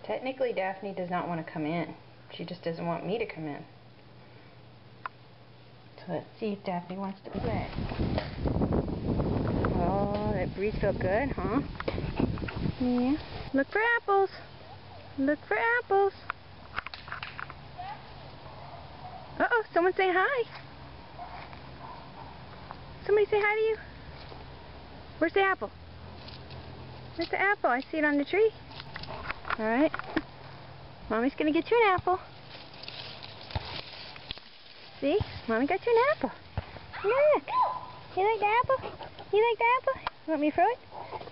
Technically, Daphne does not want to come in. She just doesn't want me to come in. So let's see if Daphne wants to play. Oh, that breeze felt good, huh? Yeah. Look for apples. Look for apples. Uh-oh, someone's saying hi. Somebody say hi to you. Where's the apple? Where's the apple? I see it on the tree. Alright. Mommy's gonna get you an apple. See? Mommy got you an apple. Look. You like the apple? You like the apple? You want me to throw it?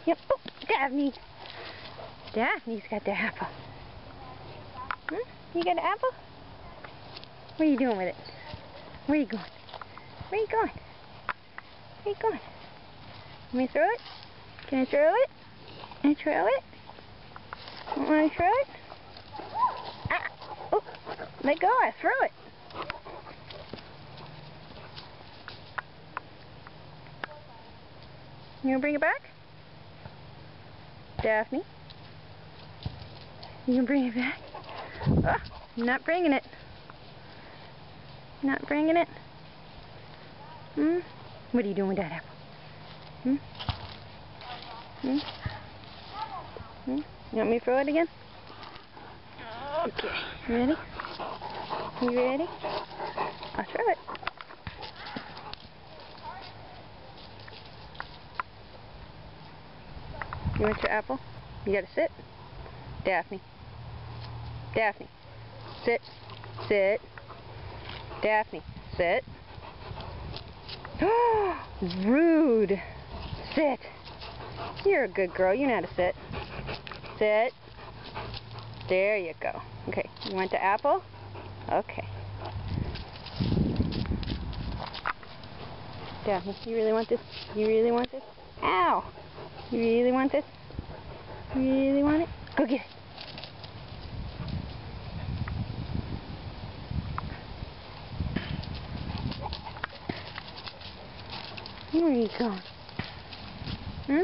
Yep. Oh, Daphne. Daphne's got the apple. Huh? You got an apple? What are you doing with it? Where are you going? Where are you going? Where are you going? Want me to throw it? Can I throw it? Can I throw it? Want to throw it? Ah! Oh! Let go, I throw it. You gonna bring it back? Daphne? You gonna bring it back? Oh, not bringing it. Not bringing it. Hmm? What are you doing with that apple? Hmm? Hmm? Hmm? You want me to throw it again? Okay. You ready? You ready? I'll throw it. You want your apple? You gotta sit. Daphne. Daphne. Sit. Sit. Daphne. Sit. Rude. Sit. You're a good girl. You know how to sit. Sit. There you go. Okay. You want the apple? Okay. Daphne, you really want this? You really want this? Ow! You really want this? You really want it? Go get it. Where are you going? Hmm?